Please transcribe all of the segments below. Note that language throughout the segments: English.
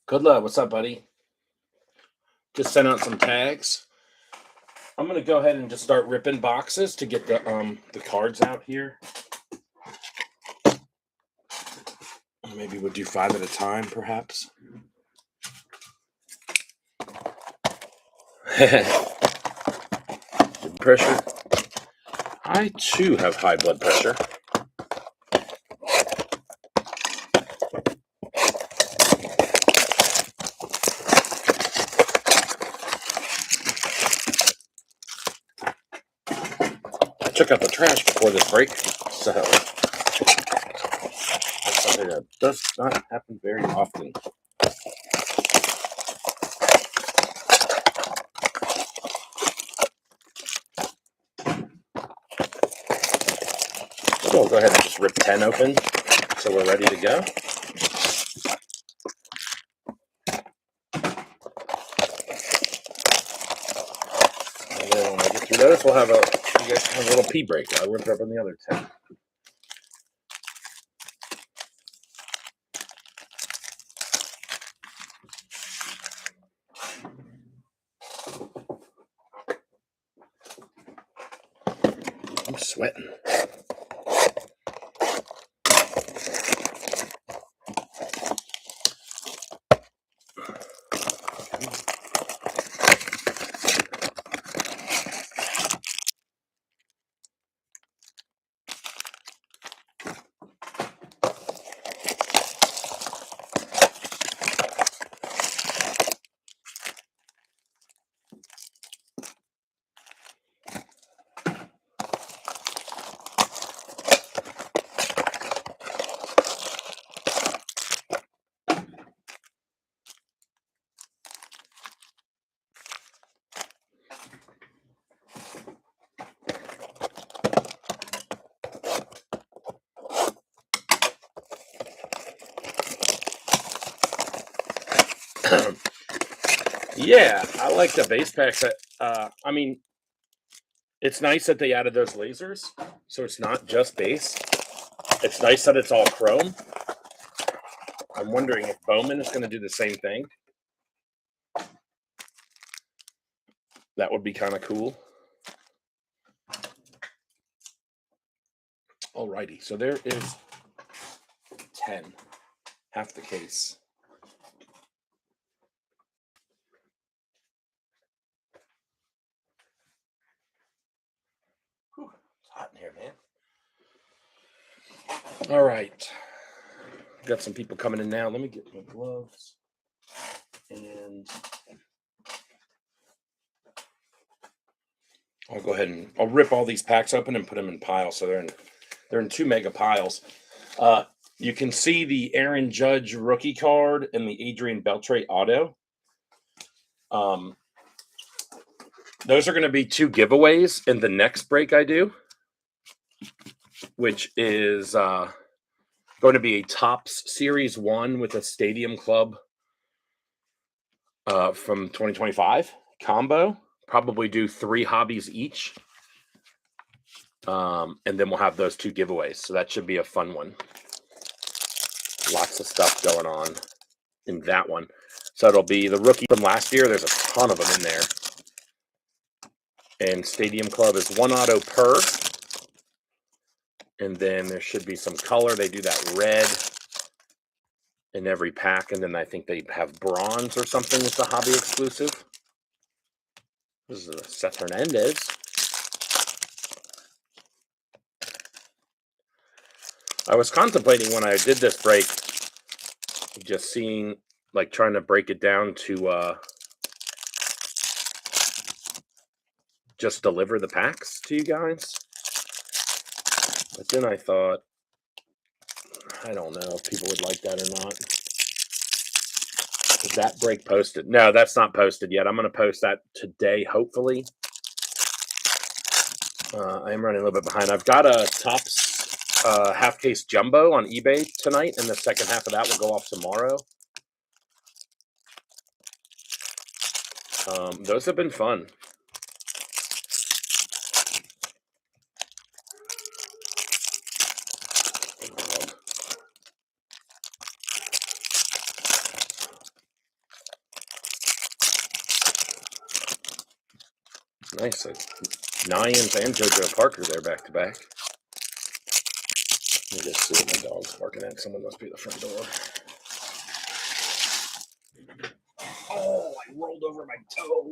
Good luck. What's up, buddy? Just sent out some tags. I'm gonna go ahead and just start ripping boxes to get the cards out here. Maybe we'll do 5 at a time, perhaps. Blood pressure. I too have high blood pressure. I took out the trash before this break, so that's something that does not happen very often. So we'll go ahead and just rip 10 open so we're ready to go. And then when I get through those, we'll have a little pee break. I'll rip up on the other 10. I'm sweating. Yeah, I like the base packs. I mean, it's nice that they added those lasers, so it's not just base. It's nice that it's all chrome. I'm wondering if Bowman is going to do the same thing. That would be kind of cool. Alrighty, so there is 10, half the case. Whew, it's hot in here, man. All right, got some people coming in now. Let me get my gloves and I'll go ahead and I'll rip all these packs open and put them in piles. So they're in 2 mega piles. You can see the Aaron Judge rookie card and the Adrian Beltre auto. Those are going to be 2 giveaways in the next break I do, which is going to be a Topps Series 1 with a Stadium Club from 2025 combo. Probably do 3 hobbies each. And then we'll have those 2 giveaways. So that should be a fun one. Lots of stuff going on in that one. So it'll be the rookie from last year. There's a ton of them in there. And Stadium Club is 1 auto per. And then there should be some color. They do that red in every pack. And then I think they have bronze or something as the hobby exclusive. This is Seth Hernandez. I was contemplating when I did this break, just seeing, like, trying to break it down to just deliver the packs to you guys. But then I thought, I don't know if people would like that or not. Is that break posted? No, that's not posted yet. I'm going to post that today, hopefully. I am running a little bit behind. I've got a Topps half case jumbo on eBay tonight, and the second half of that will go off tomorrow. Those have been fun. Nice. Nyans and JoJo Parker there back to back. Let me just see what my dog's barking at. Someone must be at the front door. Oh, I rolled over my toe.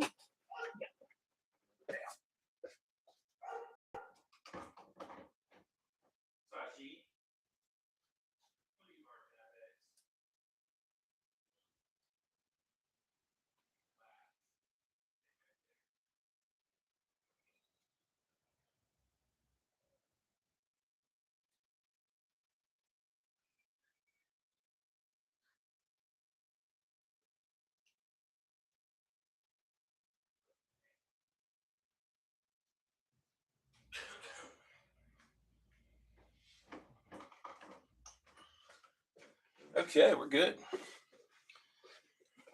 Okay, we're good.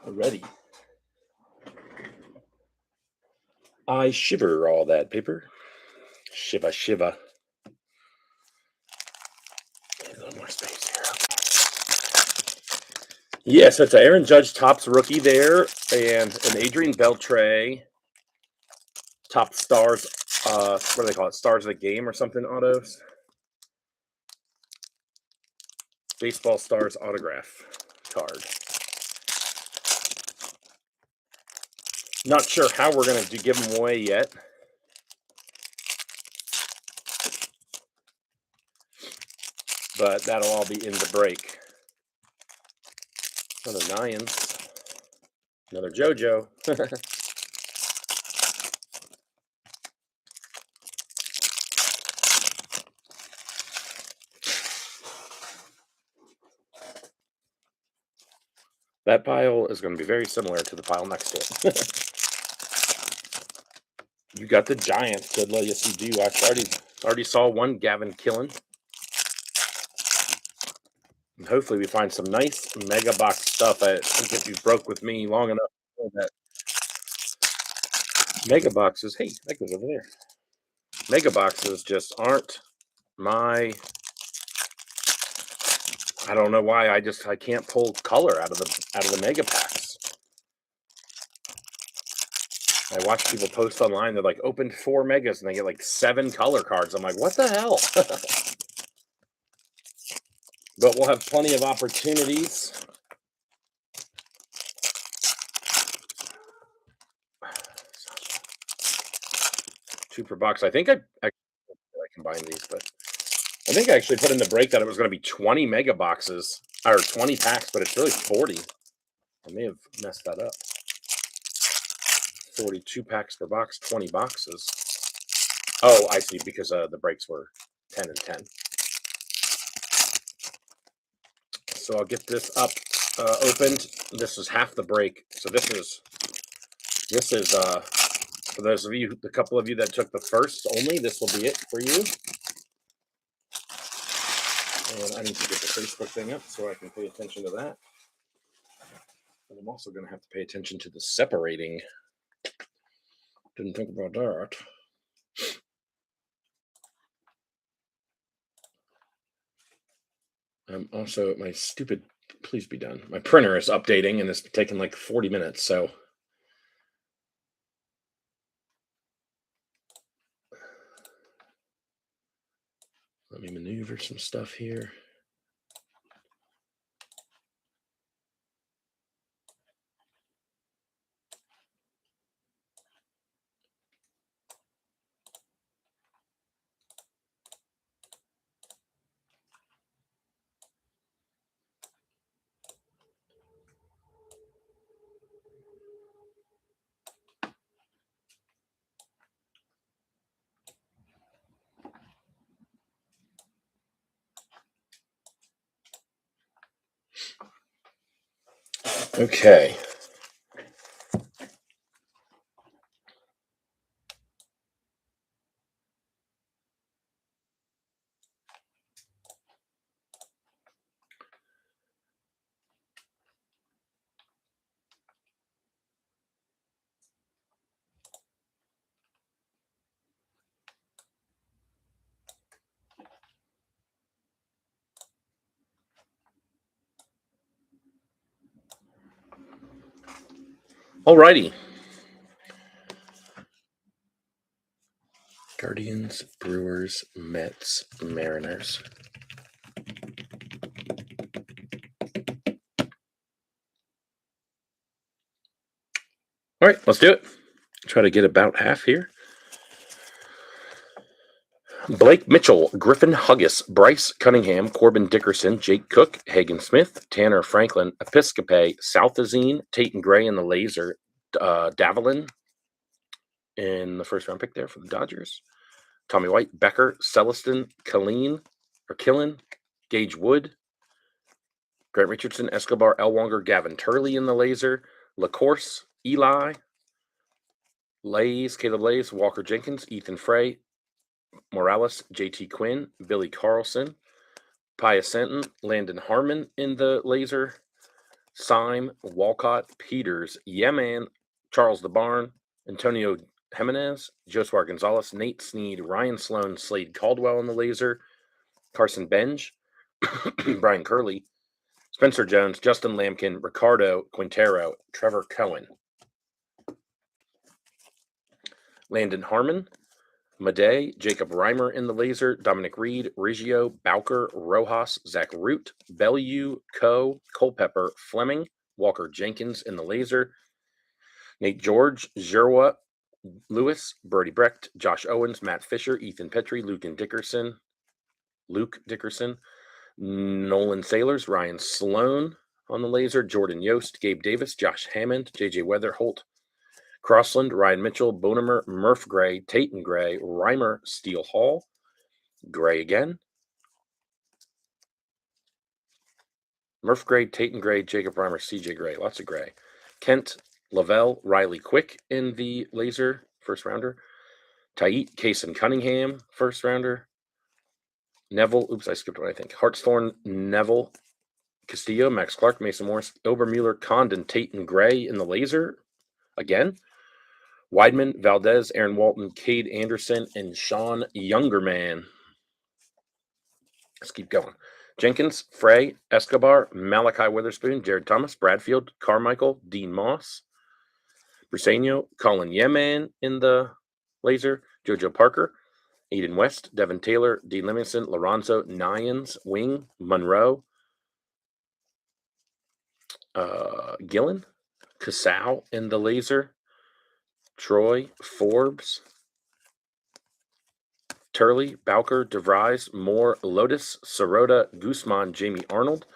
We're ready. I shiver all that paper. Shiva, shiva. A little more space here. Yes, it's an Aaron Judge Topps rookie there, and an Adrian Beltre Top Stars. What do they call it? Stars of the Game or something? Autos. Baseball Stars autograph card. Not sure how we're going to give them away yet. But that'll all be in the break. Another Nyans. Another JoJo. That pile is going to be very similar to the pile next to it. You got the Giants. Good luck. Yes, you do. I already saw one Gavin Killen. And hopefully we find some nice mega box stuff. I think if you broke with me long enough, you know that mega boxes, hey, that goes over there. Mega boxes just aren't my, I don't know why, I can't pull color out of the mega packs. I watch people post online, they're like, opened 4 megas and they get like 7 color cards. I'm like, what the hell? But we'll have plenty of opportunities. Two per box. I think I combined these, but I think I actually put in the break that it was going to be 20 mega boxes or 20 packs, but it's really 40. I may have messed that up. 42 packs per box, 20 boxes. Oh, I see, because the breaks were 10 and 10. So I'll get this up opened. This is half the break. So this is for those of you, the couple of you that took the first only, this will be it for you. And I need to get the Facebook thing up so I can pay attention to that. And I'm also going to have to pay attention to the separating. Didn't think about that. Also, my stupid, please be done. My printer is updating and it's taking like 40 minutes. So let me maneuver some stuff here. Okay. Alrighty. Twins, Brewers, Mets, Mariners. All right, let's do it. Try to get about half here. Blake Mitchell, Griffin Huggis, Bryce Cunningham, Corbin Dickerson, Jake Cook, Hagen Smith, Tanner Franklin, Episcope, Southazine, Tate and Gray in the laser, Davalin in the first round pick there for the Dodgers. Tommy White, Becker, Celestin, Killen, Gage Wood, Grant Richardson, Escobar, Elwanger, Gavin Turley in the laser, LaCourse, Eli, Caleb Lays, Walker Jenkins, Ethan Frey, Morales, JT Quinn, Billy Carlson, Pius Senton, Landon Harmon in the laser, Syme, Walcott, Peters, Yeman, Charles the Barn, Antonio Jimenez, Josuar Gonzalez, Nate Snead, Ryan Sloan, Slade Caldwell in the laser, Carson Benj, Brian Curley, Spencer Jones, Justin Lampkin, Ricardo Quintero, Trevor Cohen, Landon Harmon, Madej, Jacob Reimer in the laser, Dominic Reed, Riggio, Bowker, Rojas, Zach Root, Bellew, Culpepper, Fleming, Walker Jenkins in the laser, Nate George, Zerwa, Lewis, Brody Brecht, Josh Owens, Matt Fisher, Ethan Petrie, Luke Dickerson, Nolan Sailors, Ryan Sloan on the laser, Jordan Yost, Gabe Davis, Josh Hammond, JJ Weatherholt, Crossland, Ryan Mitchell, Bonemer, Murph Gray, Tate and Gray, Reimer, Steele Hall, Gray again, Murph Gray, Tate and Gray, Jacob Reimer, CJ Gray, lots of Gray, Kent, Lavelle, Riley Quick in the laser, first rounder, Tait, Kaysen Cunningham, first rounder, Neville, I skipped one, I think, Hartshorn, Neville, Castillo, Max Clark, Mason Morris, Obermuller, Condon, Tate and Gray in the laser, again, Weidman, Valdez, Aaron Walton, Cade Anderson, and Sean Youngerman. Let's keep going. Jenkins, Frey, Escobar, Malachi Witherspoon, Jared Thomas, Bradfield, Carmichael, Dean Moss, Briseño, Colin Yeman in the laser, JoJo Parker, Aiden West, Devin Taylor, Dean Livingston, Lorenzo, Nyans, Wing, Monroe, Gillen, Casau in the laser, Troy, Forbes, Turley, Bowker, DeVries, Moore, Lotus, Sirota, Guzman, Jamie Arnold,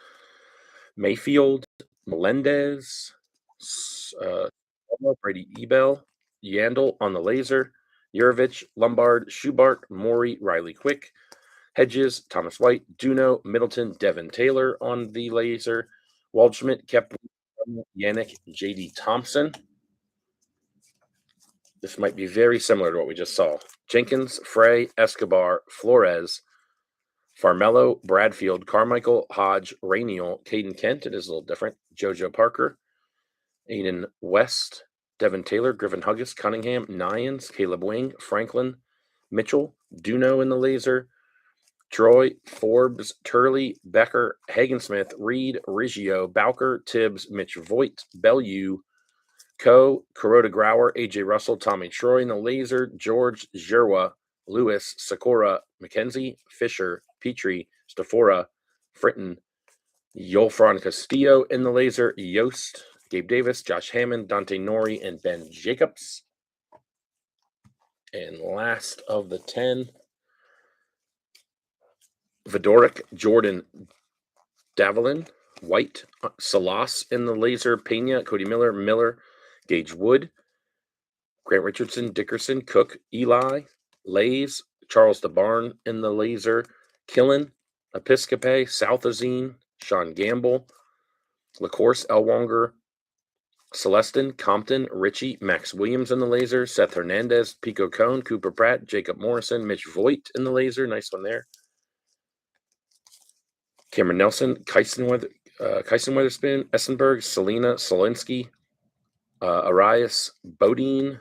Mayfield, Melendez, Brady Ebel, Yandel on the laser, Yurovich, Lombard, Schubart, Maury, Riley Quick, Hedges, Thomas White, Duno, Middleton, Devin Taylor on the laser, Waldschmidt, Kepler, Yannick, JD Thompson. This might be very similar to what we just saw. Jenkins, Frey, Escobar, Flores, Farmello, Bradfield, Carmichael, Hodge, Rainiel, Caden Kent, it is a little different, JoJo Parker, Aiden West, Devin Taylor, Griffin Huggis, Cunningham, Nyans, Caleb Wing, Franklin, Mitchell, Duno in the laser, Troy, Forbes, Turley, Becker, Hagen Smith, Reed, Riggio, Bowker, Tibbs, Mitch Voigt, Bellew, Kuroda Grauer, AJ Russell, Tommy Troy in the laser, George, Zerwa, Lewis, Sakura, McKenzie, Fisher, Petrie, Stafora, Fritton, Yolfran Castillo in the laser, Yost, Gabe Davis, Josh Hammond, Dante Nori, and Ben Jacobs. And last of the 10, Vidoric, Jordan Davalin, White, Salas in the laser, Pena, Cody Miller, Gage Wood, Grant Richardson, Dickerson, Cook, Eli, Lays, Charles DeBarn in the laser, Killen, Episcope, Southazine, Sean Gamble, LaCourse, Elwanger, Celestin, Compton, Richie, Max Williams in the laser, Seth Hernandez, Pico Cone, Cooper Pratt, Jacob Morrison, Mitch Voigt in the laser, nice one there. Cameron Nelson, Kyson Witherspoon, Essenberg, Selena, Solinsky, Arias, Bodine,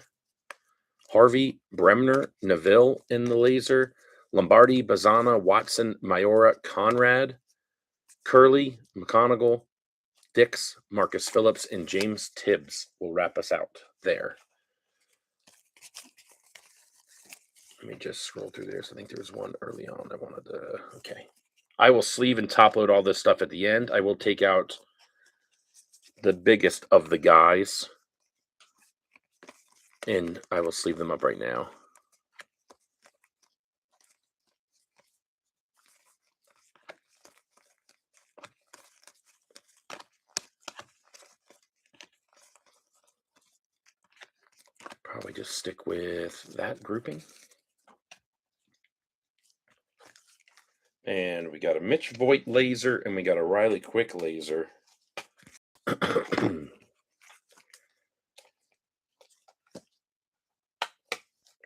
Harvey, Bremner, Neville in the laser, Lombardi, Bazana, Watson, Mayora, Conrad, Curley, McConaughey, Dix, Marcus Phillips, and James Tibbs will wrap us out there. Let me just scroll through there. So I think there was one early on I wanted to. Okay. I will sleeve and top load all this stuff at the end. I will take out the biggest of the guys, and I will sleeve them up right now. Probably just stick with that grouping. And we got a Mitch Voigt laser, and we got a Riley Quick laser. I'm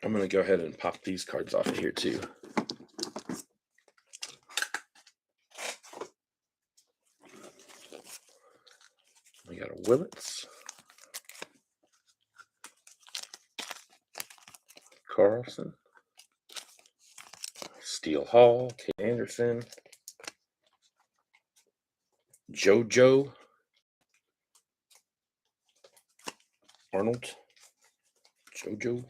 going to go ahead and pop these cards off of here, too. We got a Willits, Carlson, Steele Hall, Kate Anderson, JoJo, Arnold, JoJo,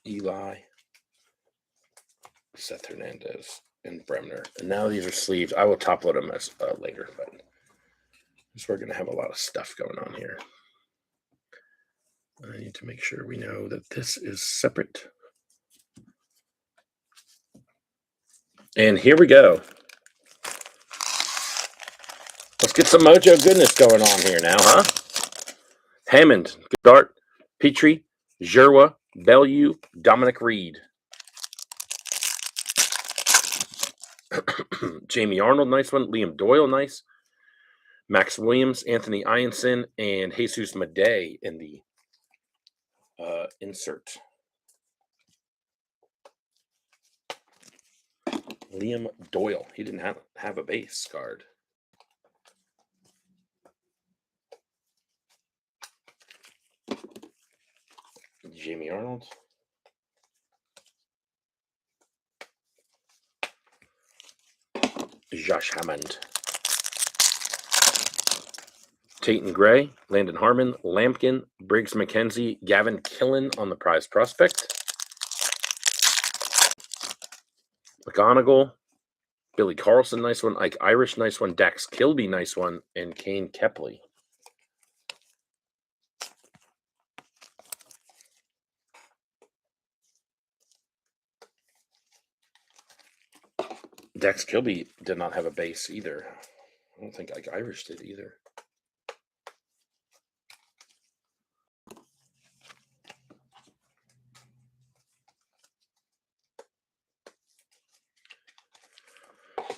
Eli, Seth Hernandez, and Bremner. And now these are sleeved. I will top load them as later, but we're going to have a lot of stuff going on here. I need to make sure we know that this is separate. And here we go. Let's get some mojo goodness going on here now, huh? Hammond, Dart, Petrie, Jerwa, Bellew, Dominic Reed. Jamie Arnold, nice one. Liam Doyle, nice. Max Williams, Anthony Ianson, and Jesus Madej in the insert. Liam Doyle. He didn't have a base card. Jamie Arnold. Josh Hammond. Tatum Gray, Landon Harmon, Lampkin, Briggs McKenzie, Gavin Killen on the prize prospect. McGonigal, Billy Carlson, nice one. Ike Irish, nice one. Dax Kilby, nice one. And Kane Kepley. Dax Kilby did not have a base either. I don't think Ike Irish did either.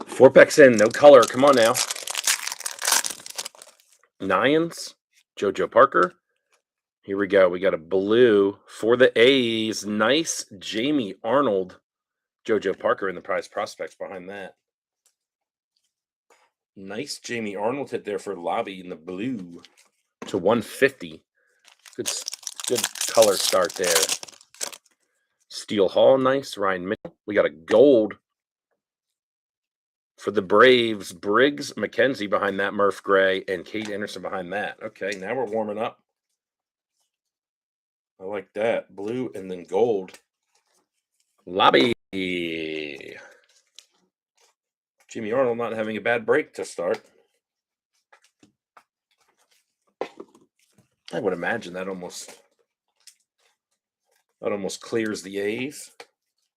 Four packs in, no color. Come on now. Nyans, JoJo Parker. Here we go. We got a blue for the A's. Nice Jamie Arnold. JoJo Parker in the prize prospects behind that. Nice Jamie Arnold hit there for Lobby in the blue to 150. Good color start there. Steele Hall, nice. Ryan Mitchell. We got a gold for the Braves. Briggs McKenzie behind that. Murph Gray and Kate Anderson behind that. Okay, now we're warming up. I like that. Blue and then gold. Lobby. Jimmy Arnold not having a bad break to start. I would imagine that almost clears the A's.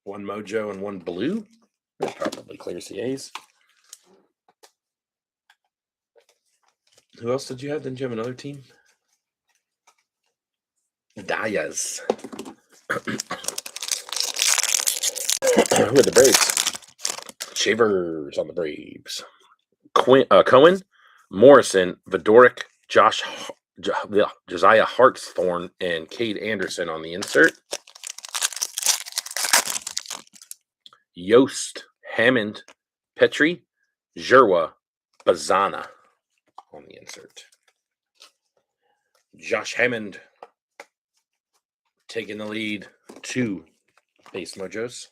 One mojo and one blue. That probably clears the A's. Who else did you have? Didn't you have another team? Diaz. Who are the Braves? Shavers on the Braves. Cohen, Morrison, Vidoric, Josiah Hartshorn, and Cade Anderson on the insert. Yost, Hammond, Petrie, Jerwa, Bazana on the insert. Josh Hammond taking the lead. 2 base mojos.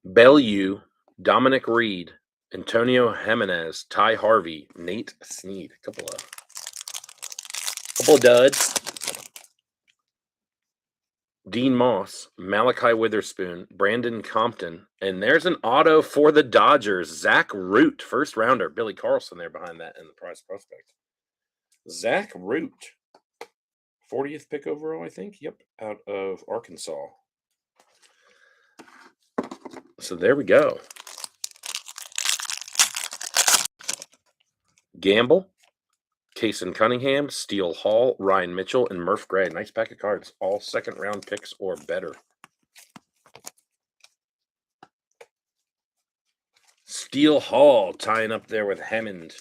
Bellew, Dominic Reed, Antonio Jimenez, Ty Harvey, Nate Snead. Couple of duds. Dean Moss, Malachi Witherspoon, Brandon Compton, and there's an auto for the Dodgers. Zach Root, first rounder. Billy Carlson there behind that in the prize prospect. Zach Root, 40th pick overall, I think. Yep, out of Arkansas. So there we go. Gamble, Kason Cunningham, Steele Hall, Ryan Mitchell, and Murph Gray. Nice pack of cards. All second-round picks or better. Steele Hall tying up there with Hammond.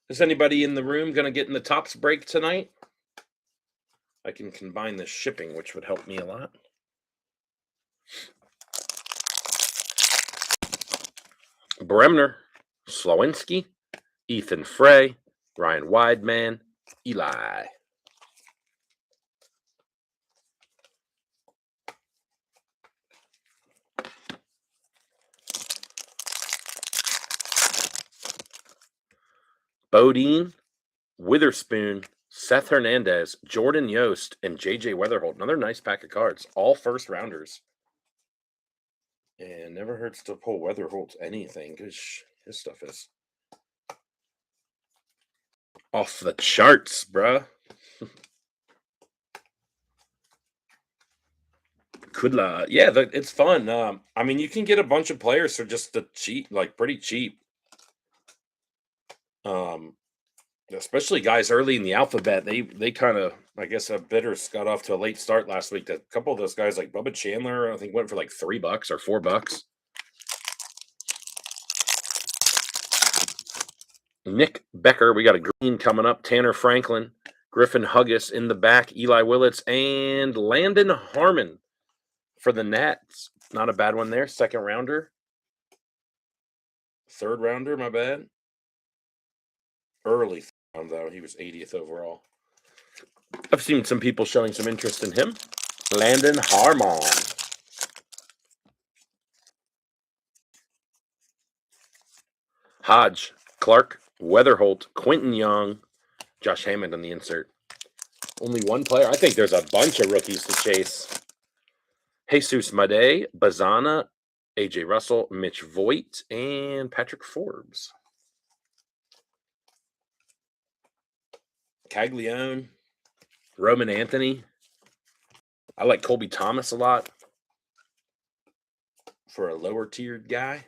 Is anybody in the room going to get in the Topps break tonight? I can combine the shipping, which would help me a lot. Bremner, Slowinski, Ethan Frey, Ryan Weidman, Eli. Bodine, Witherspoon, Seth Hernandez, Jordan Yost, and J.J. Weatherholt. Another nice pack of cards. All first rounders. And never hurts to pull Weatherholt anything because his stuff is off the charts, bruh. Kudla. Yeah, it's fun. I mean, you can get a bunch of players for just the cheap, like pretty cheap. Especially guys early in the alphabet, they kind of, I guess, Bitters got off to a late start last week. A couple of those guys, like Bubba Chandler, I think went for like $3 or $4. Nick Becker, we got a green coming up. Tanner Franklin, Griffin Huggis in the back, Eli Willits, and Landon Harmon for the Nats. Not a bad one there. Second rounder. Third rounder, my bad. Early round, though. He was 80th overall. I've seen some people showing some interest in him. Landon Harmon. Hodge, Clark, Weatherholt, Quentin Young, Josh Hammond on the insert. Only one player. I think there's a bunch of rookies to chase. Jesus Made, Bazana, AJ Russell, Mitch Voigt, and Patrick Forbes. Caglione, Roman Anthony. I like Colby Thomas a lot for a lower tiered guy.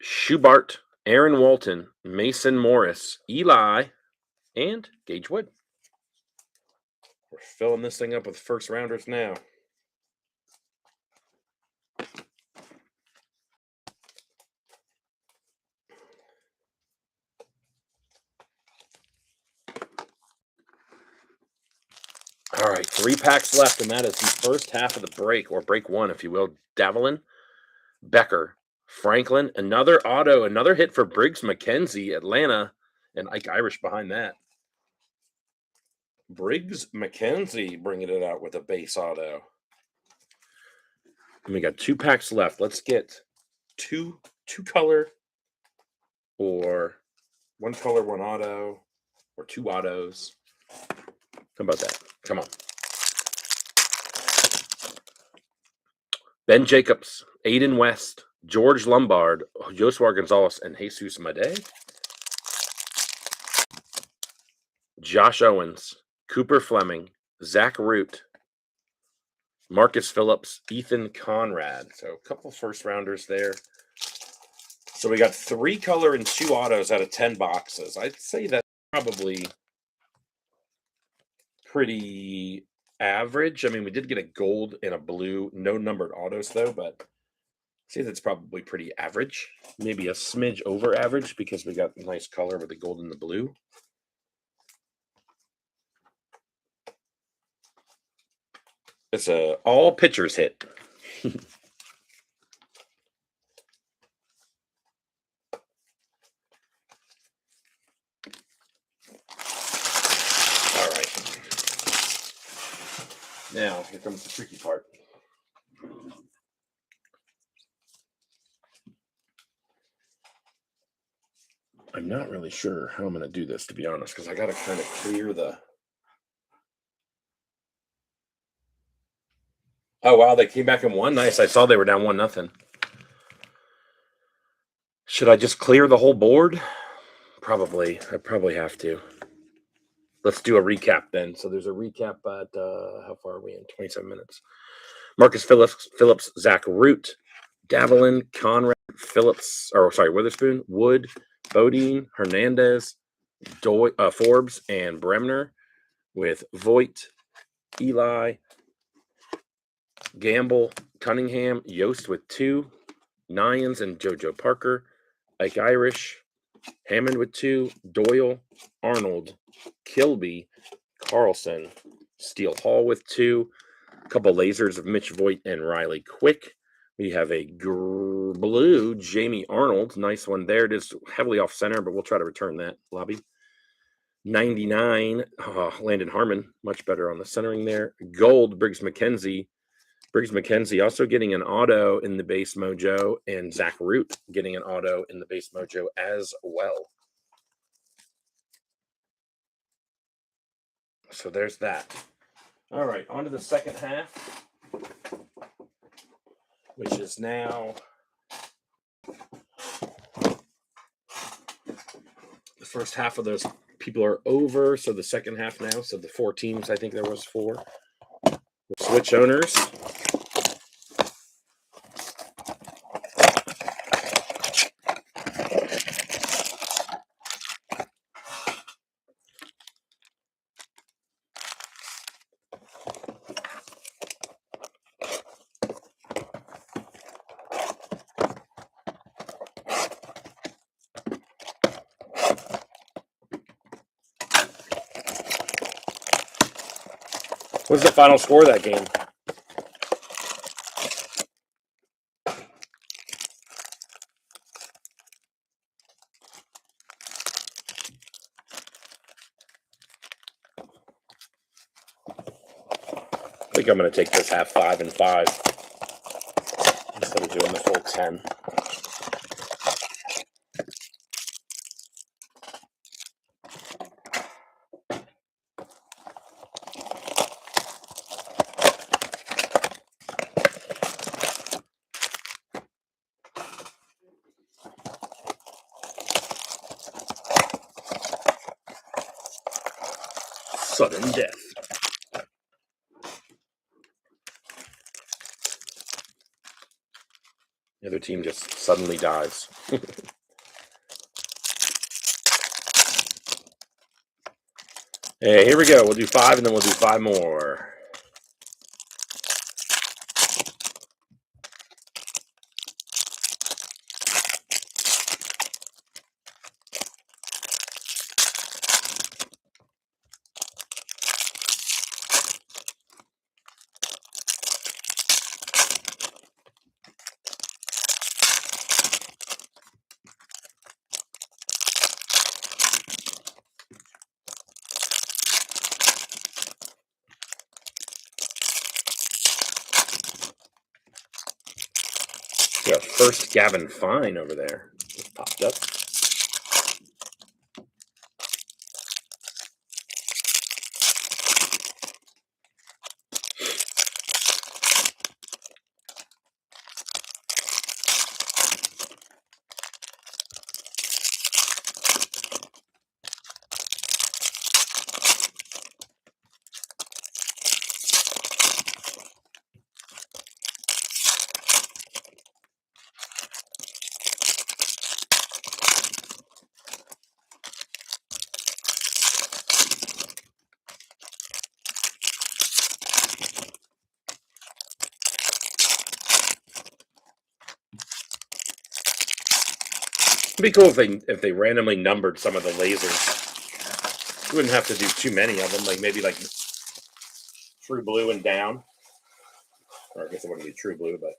Schubart, Aaron Walton, Mason Morris, Eli, and Gage Wood. We're filling this thing up with first rounders now. All right, 3 packs left, and that is the first half of the break, or break one, if you will. Davelin, Becker, Franklin, another auto, another hit for Briggs McKenzie, Atlanta, and Ike Irish behind that. Briggs McKenzie bringing it out with a base auto. And we got 2 packs left. Let's get two color, or 1 color, 1 auto, or 2 autos. How about that? Come on. Ben Jacobs, Aiden West, George Lombard, Joshua Gonzalez, and Jesus Made. Josh Owens, Cooper Fleming, Zach Root, Marcus Phillips, Ethan Conrad. So a couple first rounders there. So we got 3 color and 2 autos out of 10 boxes. I'd say that's probably pretty average. I mean, we did get a gold and a blue, no numbered autos though, but I'd say that's probably pretty average. Maybe a smidge over average because we got a nice color with the gold and the blue. It's a all pitchers hit. Now, here comes the tricky part. I'm not really sure how I'm going to do this, to be honest, because I got to kind of clear the... Oh, wow, they came back and won. Nice. I saw they were down 1-0. Should I just clear the whole board? Probably. I probably have to. Let's do a recap then. So there's a recap at, how far are we in? 27 minutes. Marcus Phillips, Zach Root, Davelin, Conrad, Witherspoon, Wood, Bodine, Hernandez, Forbes, and Bremner, with Voigt, Eli, Gamble, Cunningham, Yost with 2, Nyans and JoJo Parker, Ike Irish, Hammond with 2, Doyle, Arnold, Kilby, Carlson, Steele Hall with 2, a couple lasers of Mitch Voigt and Riley Quick. We have a blue Jamie Arnold. Nice one there. It is heavily off center, but we'll try to return that. Lobby. 99, Landon Harmon. Much better on the centering there. Gold, Briggs McKenzie. Briggs McKenzie also getting an auto in the base mojo, and Zach Root getting an auto in the base mojo as well. So there's that. All right, on to the second half, which is now the first half of those people are over. So the second half now. So the 4 teams, I think there was 4. We'll switch owners. What's the final score of that game? I think I'm going to take this half 5 and 5 instead of doing the full 10. Sudden death. The other team just suddenly dies. Hey, here we go. We'll do 5 and then we'll do 5 more. Yeah, first Gavin Fine over there just popped up. It'd be cool if they randomly numbered some of the lasers. You wouldn't have to do too many of them, like maybe like true blue and down. Or I guess it wouldn't be true blue, but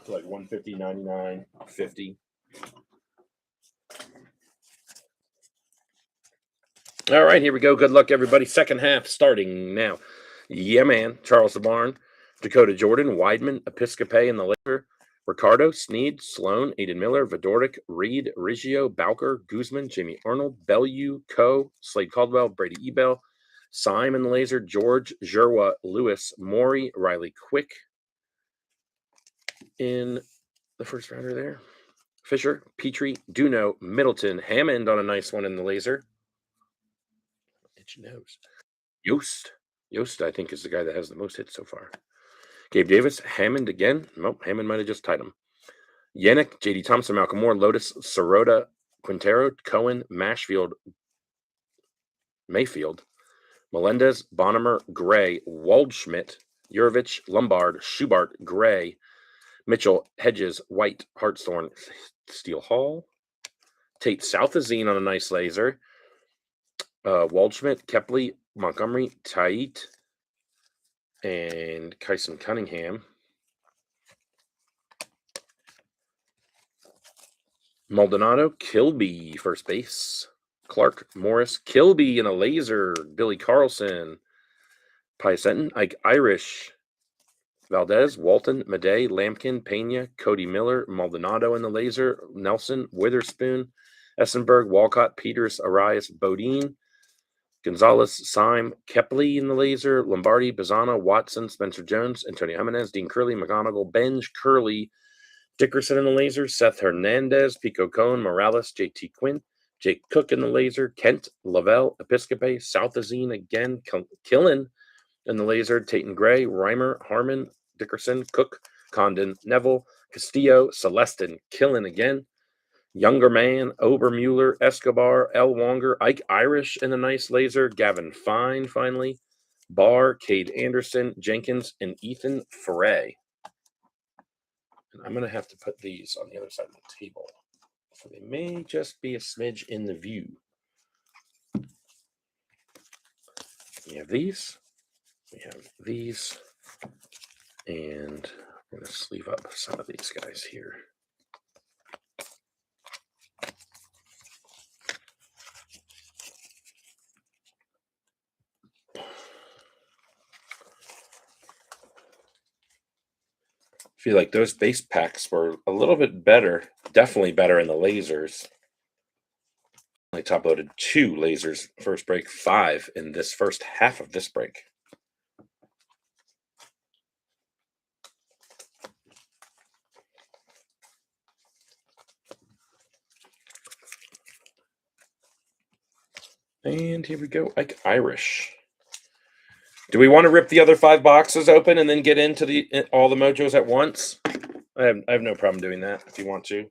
like 150, 99, 50. All right, here we go. Good luck, everybody. Second half starting now. Yeah, man. Charles the Barn, Dakota Jordan, Weidman, Episcope in the laser, Ricardo, Sneed, Sloan, Aiden Miller, Vadordik, Reed, Riggio, Bowker, Guzman, Jamie Arnold, Bellew, Coe, Slade Caldwell, Brady Ebel, Syme in the laser, George, Jerwa, Lewis, Maury, Riley Quick in the first rounder there. Fisher, Petrie, Duno, Middleton, Hammond on a nice one in the laser. Itchy nose. Yost, I think, is the guy that has the most hits so far. Gabe Davis, Hammond again. Nope, Hammond might have just tied him. Yannick, J.D. Thompson, Malcolm Moore, Lotus, Sirota, Quintero, Cohen, Mashfield, Mayfield, Melendez, Bonnemer, Gray, Waldschmidt, Jurovich, Lombard, Schubart, Gray, Mitchell, Hedges, White, Hartshorn, Steele Hall, Tate Southazine on a nice laser, Waldschmidt, Kepley, Montgomery, Tait, and Kyson Cunningham. Maldonado, Kilby, first base. Clark, Morris, Kilby in a laser. Billy Carlson, Piesenton, Ike Irish, Valdez, Walton, Madej, Lampkin, Pena, Cody Miller, Maldonado in the laser. Nelson, Witherspoon, Essenberg, Walcott, Peters, Arias, Bodine, Gonzalez, Syme, Kepley in the laser. Lombardi, Bazzana, Watson, Spencer Jones, Antonio Jimenez, Dean Curley, McGonigal, Benj, Curley, Dickerson in the laser, Seth Hernandez, Pico Cohen, Morales, JT Quinn, Jake Cook in the laser, Kent, Lavelle, Episcope, Southazine again, Killen in the laser, Tayton Gray, Reimer, Harmon, Dickerson, Cook, Condon, Neville, Castillo, Celestin, Killen again, Younger Man, Obermueller, Escobar, L. Wonger, Ike Irish in a nice laser, Gavin Fine finally, Barr, Cade Anderson, Jenkins, and Ethan Foray. And I'm going to have to put these on the other side of the table. So they may just be a smidge in the view. We have these. We have these. And I'm going to sleeve up some of these guys here. I feel like those base packs were a little bit better, definitely better in the lasers. I top loaded 2 lasers first break, 5 in this first half of this break. And here we go, Ike Irish. Do we want to rip the other 5 boxes open and then get into all the mojos at once? I have no problem doing that if you want to.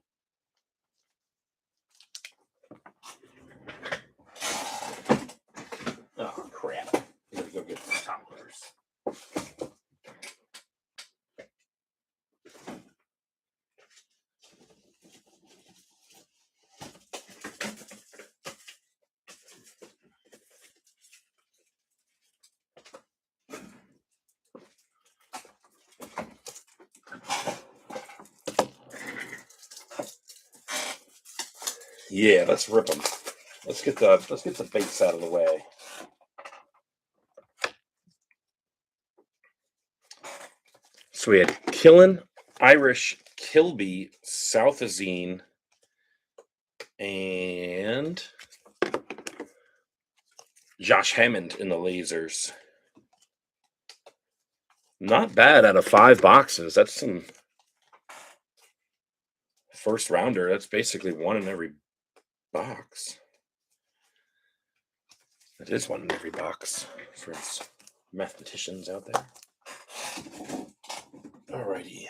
Oh, crap. I gotta go get the tumblers. Yeah, let's rip them. Let's get the base out of the way. So we had Killen, Irish, Kilby, Southazine, and Josh Hammond in the lasers. Not bad out of 5 boxes. That's some first rounder. That's basically 1 in every box. That is 1 in every box for its mathematicians out there. Alrighty.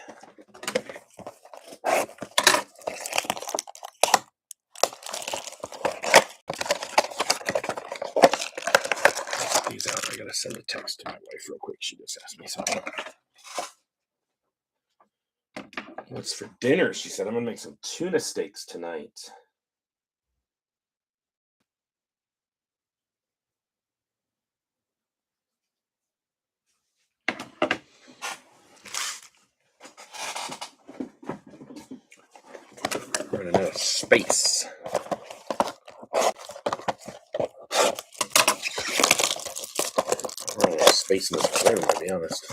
These out. I gotta send a text to my wife real quick. She just asked me something. What's for dinner? She said I'm gonna make some tuna steaks tonight. Running out of space. space in this room, to be honest.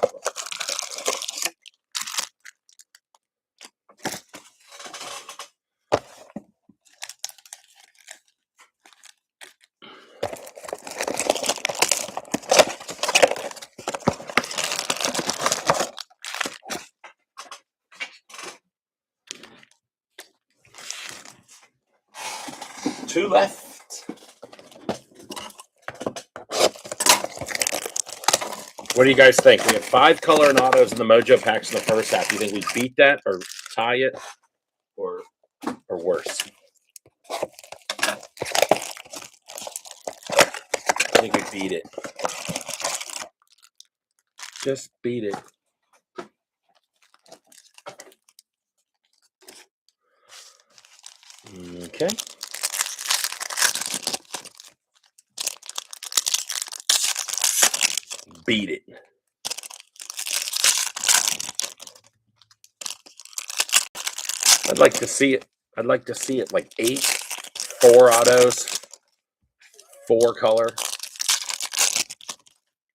Two left. What do you guys think? We have 5 color and autos in the Mojo packs in the first half. Do you think we beat that or tie it or worse? I think we beat it. Just beat it. Okay. Beat it. I'd like to see it. I'd like to see it like 8, 4 autos, 4 color,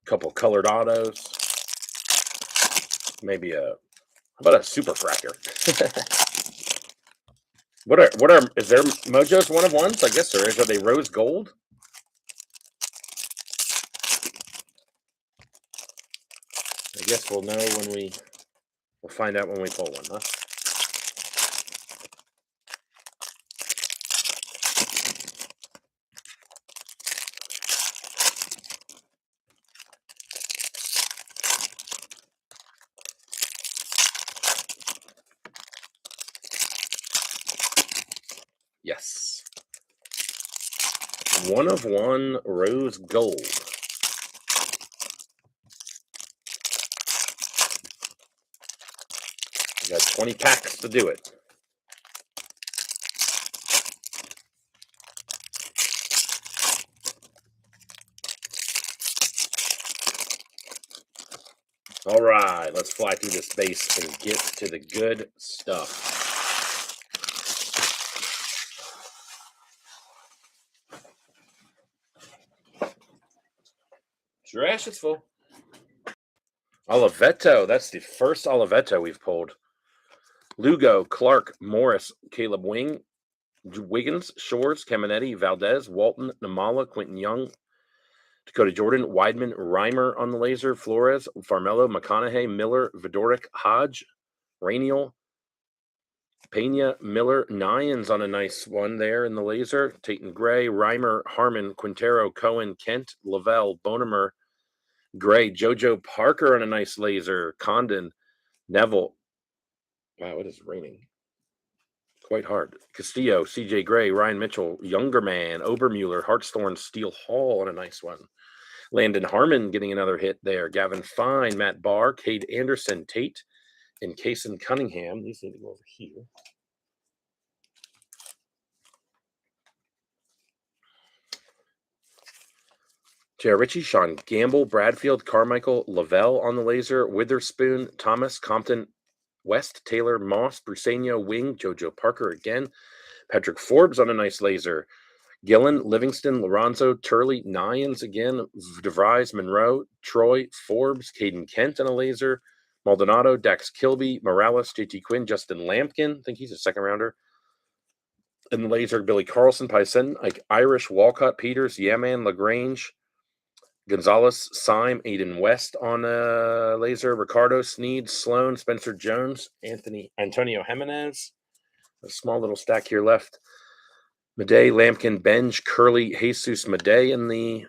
couple colored autos, maybe how about a super fractor? What are is there Mojo's 1 of 1s? I guess there is. Are they rose gold? I guess we'll know when we'll find out when we pull one, huh? Yes. 1 of 1 rose gold. We got 20 packs to do it. All right, let's fly through this base and get to the good stuff. Trash is full. Oliveto, that's the first Oliveto we've pulled. Lugo, Clark, Morris, Caleb Wing, Wiggins, Shores, Caminetti, Valdez, Walton, Namala, Quentin Young, Dakota Jordan, Weidman, Reimer on the laser, Flores, Farmello, McConaughey, Miller, Vidoric, Hodge, Rainiel, Pena, Miller, Nyans on a nice one there in the laser, Tatum Gray, Reimer, Harmon, Quintero, Cohen, Kent, Lavelle, Bonemer, Gray, JoJo Parker on a nice laser, Condon, Neville. Wow, it is raining. Quite hard. Castillo, CJ Gray, Ryan Mitchell, Younger Man, Obermuller, Hartshorn, Steele Hall on a nice one. Landon Harmon getting another hit there. Gavin Fine, Matt Barr, Cade Anderson, Tate, and Kason Cunningham. These need to go over here. J.R. Ritchie, Sean Gamble, Bradfield, Carmichael, Lavelle on the laser, Witherspoon, Thomas, Compton, West, Taylor, Moss, Bruseño, Wing, JoJo Parker again, Patrick Forbes on a nice laser, Gillen, Livingston, Lorenzo, Turley, Nyans again, DeVries, Monroe, Troy, Forbes, Caden Kent on a laser, Maldonado, Dax Kilby, Morales, JT Quinn, Justin Lampkin, I think he's a second rounder. And the laser, Billy Carlson, Payson, like Irish, Walcott, Peters, Yaman, LaGrange, Gonzalez, Syme, Aiden West on a laser, Ricardo, Sneed, Sloan, Spencer Jones, Antonio Jimenez. A small little stack here left. Madej, Lampkin, Benj, Curley, Jesus, Madej in the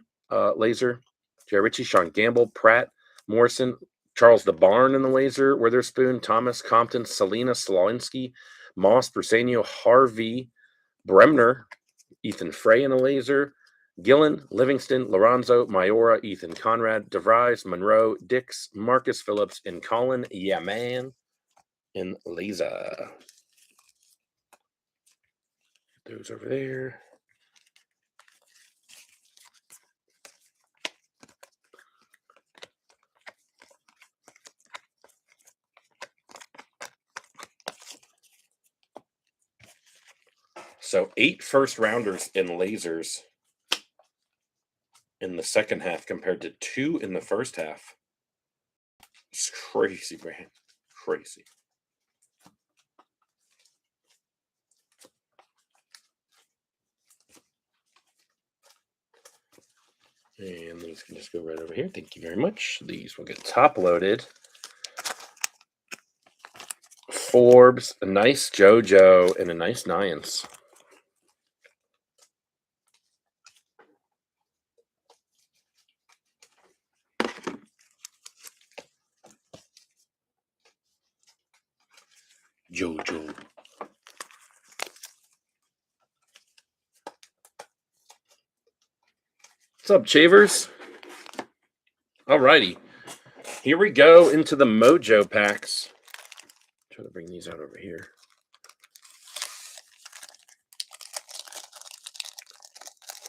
laser. Jerry Ritchie, Sean Gamble, Pratt, Morrison, Charles the Barn in the laser, Witherspoon, Thomas, Compton, Selena, Slawinski, Moss, Bruseño, Harvey, Bremner, Ethan Frey in a laser, Gillen, Livingston, Lorenzo, Mayora, Ethan Conrad, DeVries, Monroe, Dix, Marcus Phillips, and Colin Yaman in laser. Those over there. So 8 first rounders in lasers. in the second half compared to 2 in the first half. It's crazy, man. Crazy. And these can just go right over here. Thank you very much. These will get top loaded. Forbes, a nice JoJo, and a nice Nians. JoJo. What's up, Chavers? Alrighty. Here we go into the Mojo packs. Try to bring these out over here.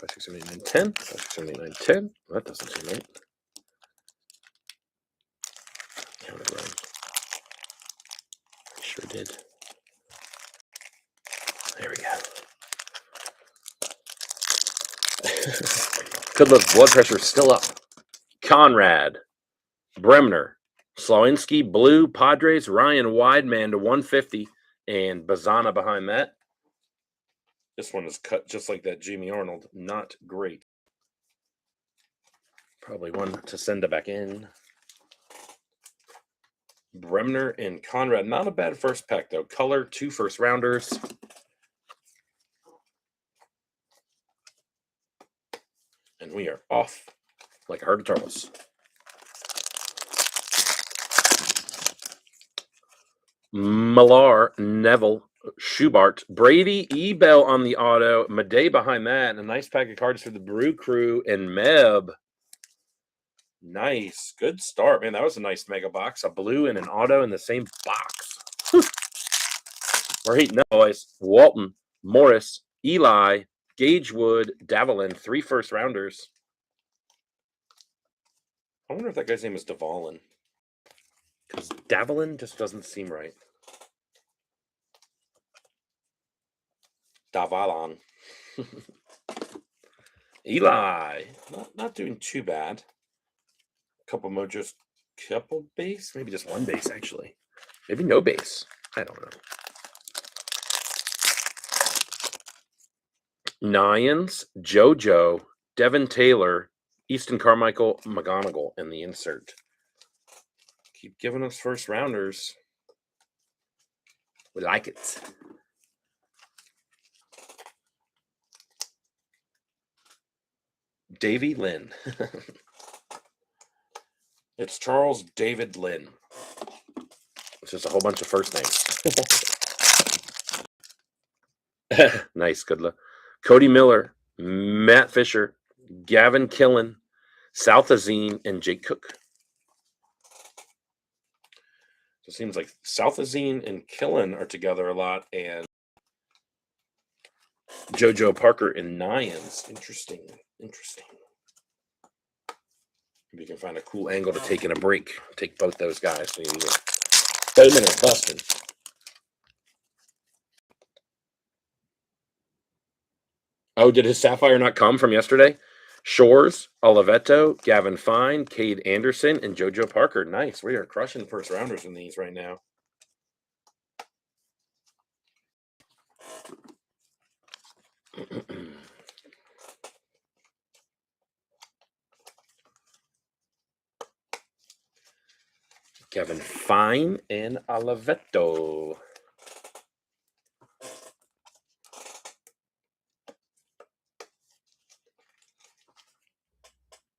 Five, 6, 7, 8, 9, 10. 5, 6, 7, 8, 9, 10. That doesn't seem right. Sure did. There we go. Good look. Blood pressure still up. Conrad, Bremner, Slawinski, Blue, Padres, Ryan Wideman to 150, and Bazana behind that. This one is cut just like that Jamie Arnold. Not great. Probably one to send it back in. Bremner and Conrad. Not a bad first pack, though. Color, 2 first rounders. And we are off like a herd of turtles. Millar, Neville, Schubart, Brady, Ebell on the auto, Madej behind that, and a nice pack of cards for the Brew Crew and Meb. Nice. Good start, man. That was a nice mega box. A blue and an auto in the same box. We're hating that, boys. Walton, Morris, Eli, Gagewood, Davalin, 3 first rounders. I wonder if that guy's name is Davalin. Because Davalin just doesn't seem right. Davalon. Eli. Not doing too bad. Couple Mojos. Couple base? Maybe just 1 base, actually. Maybe no base. I don't know. Nians, JoJo, Devin Taylor, Easton Carmichael, McGonigal in the insert. Keep giving us first rounders. We like it. Davy Lynn. It's Charles David Lynn. It's just a whole bunch of first names. Nice, good luck. Cody Miller, Matt Fisher, Gavin Killen, South Azine, and Jake Cook. So it seems like South Azine and Killen are together a lot, and JoJo Parker and Nians. Interesting. Maybe you can find a cool angle to take in a break. Take both those guys. So either Bowman or busting. Oh, did his Sapphire not come from yesterday? Shores, Oliveto, Gavin Fine, Cade Anderson, and JoJo Parker. Nice. We are crushing first rounders in these right now. Gavin Fine and Oliveto.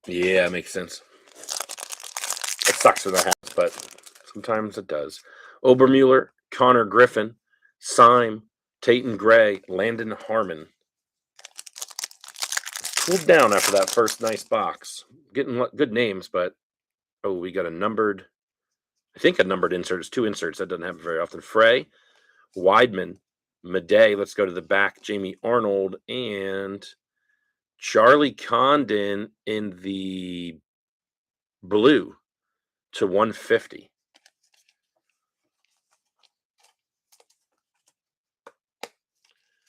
Yeah, makes sense. It sucks when that happens, but sometimes it does. Obermuller, Connor Griffin, Syme, Tayton Gray, Landon Harmon. Cooled down after that first nice box. Getting good names, but oh, we got a numbered. I think a numbered insert is 2 inserts. That doesn't happen very often. Frey, Weidman, Madej. Let's go to the back. Jamie Arnold and Charlie Condon in the blue to 150.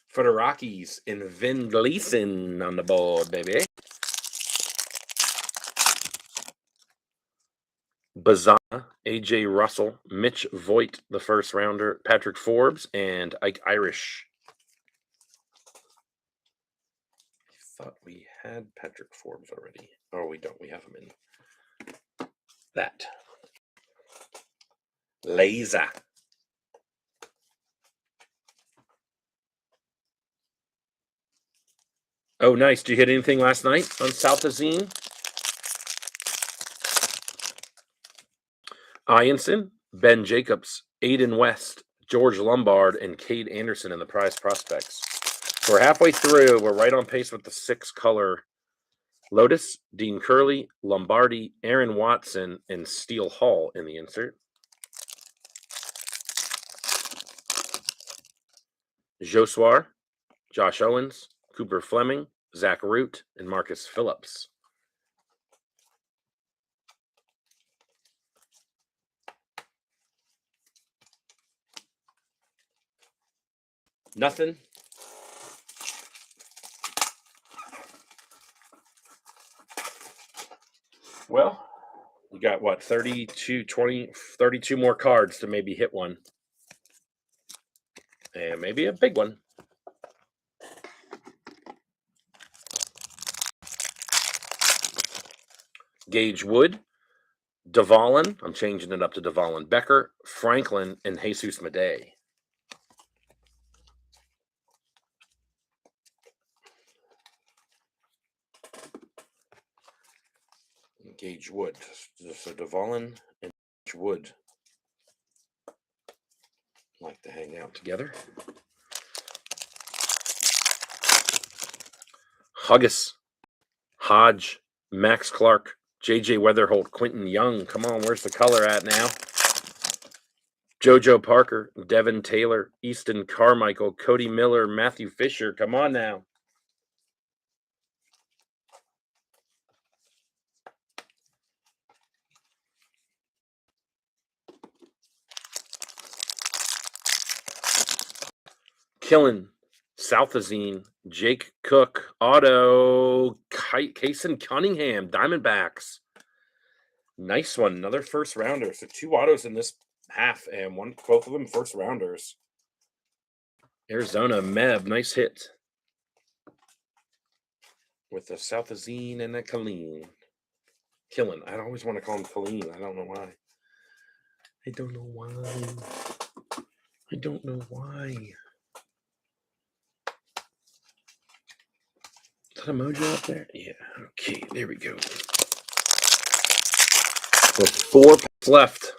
For the Rockies, and Vin Gleason on the board, baby. Bazana, AJ Russell, Mitch Voigt, the first rounder, Patrick Forbes, and Ike Irish. I thought we had Patrick Forbes already. Oh, we don't. We have him in that. Laser. Oh, nice. Did you hit anything last night on South Azine? Ianson, Ben Jacobs, Aiden West, George Lombard, and Cade Anderson in the prize prospects. So we're halfway through. We're right on pace with the 6-color Lotus, Dean Curley, Lombardi, Aaron Watson, and Steele Hall in the insert. Josuar, Josh Owens, Cooper Fleming, Zach Root, and Marcus Phillips. Nothing. Well, we got what, 32 more cards to maybe hit one. And maybe a big one. Gage Wood, Devalin, I'm changing it up to Devalin Becker, Franklin, and Jesus Madej. Gage Wood. So Devalin and Gage Wood like to hang out together. Huggis, Hodge, Max Clark, JJ Weatherholt, Quentin Young. Come on, where's the color at now? JoJo Parker, Devin Taylor, Easton Carmichael, Cody Miller, Matthew Fisher. Come on now. Killen, Southazine, Jake Cook, Auto, Kaysen Cunningham, Diamondbacks. Nice one. Another first rounder. So 2 autos in this half, and both of them first rounders. Arizona, Meb, nice hit. With the Southazine and a Killeen. Killen. I always want to call him Killeen. I don't know why. I don't know why. Is that a mojo up there? Yeah. Okay, there we go. With 4 packs left.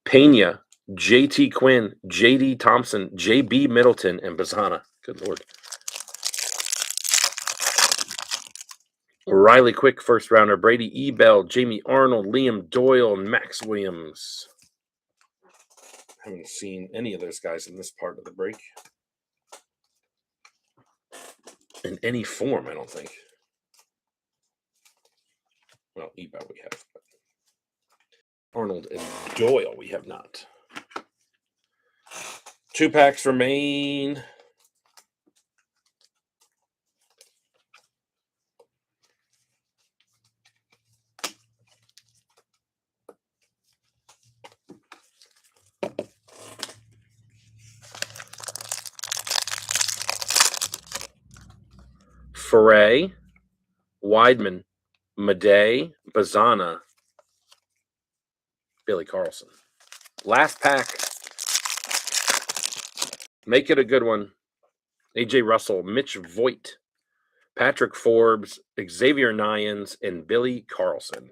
Pena, JT Quinn, JD Thompson, JB Middleton, and Bazana. Good Lord. Riley Quick, first rounder. Brady Ebell, Jamie Arnold, Liam Doyle, and Max Williams. Haven't seen any of those guys in this part of the break. In any form, I don't think. Well, Ebell we have, but Arnold and Doyle we have not. 2 packs remain. Foray, Weidman, Madej, Bazana, Billy Carlson. Last pack. Make it a good one. AJ Russell, Mitch Voigt, Patrick Forbes, Xavier Nyans, and Billy Carlson.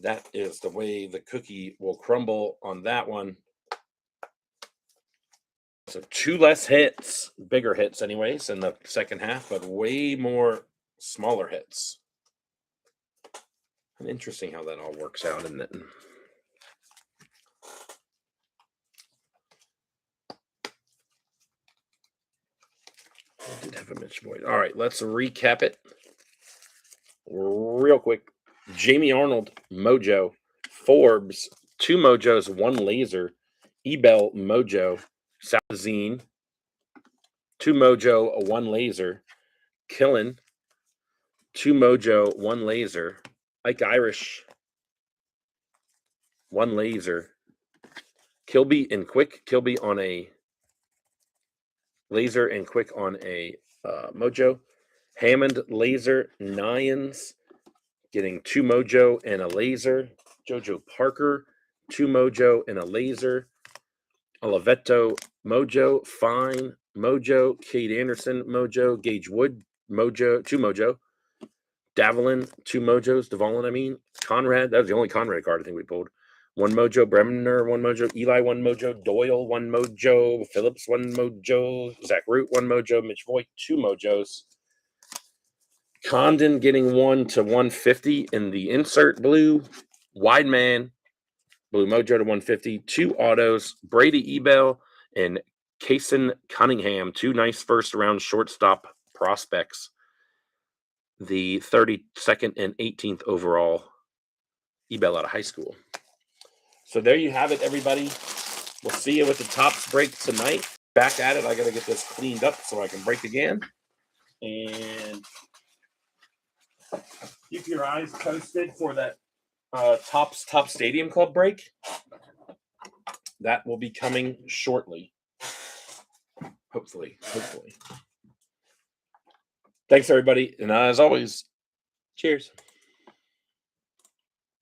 That is the way the cookie will crumble on that one. So 2 less hits, bigger hits anyways, in the second half, but way more smaller hits. And interesting how that all works out, isn't it? I did have a Mitch Voigt. All right, let's recap it real quick. Jamie Arnold, Mojo. Forbes, 2 Mojos, 1 laser. Ebell, Mojo. Southazine, 2 Mojo, 1 laser. Killen, 2 Mojo, 1 laser. Ike Irish, one laser. Kilby and Quick. Kilby on a laser and Quick on a mojo. Hammond laser Nyans getting 2 mojo and a laser. Jojo Parker 2 mojo and a laser. Oliveto mojo. Fine mojo. Kate Anderson mojo. Gage Wood mojo 2 mojo. Davalin 2 mojos. Davalin, I mean. Conrad, that was the only Conrad card I think we pulled. 1 mojo. Bremner 1 mojo. Eli 1 mojo. Doyle 1 mojo. Phillips 1 mojo. Zach Root 1 mojo. Mitch Voigt 2 mojos. Condon getting 1 to 150 in the insert blue. Wideman blue mojo to 150. 2 autos. Brady Ebel and Kason Cunningham. 2 nice first round shortstop prospects. The 32nd and 18th overall Ebel out of high school. So there you have it, everybody. We'll see you with the Topps break tonight. Back at it. I got to get this cleaned up so I can break again. And keep your eyes posted for that Topps Stadium Club break. That will be coming shortly. Hopefully. Thanks, everybody. And as always, cheers.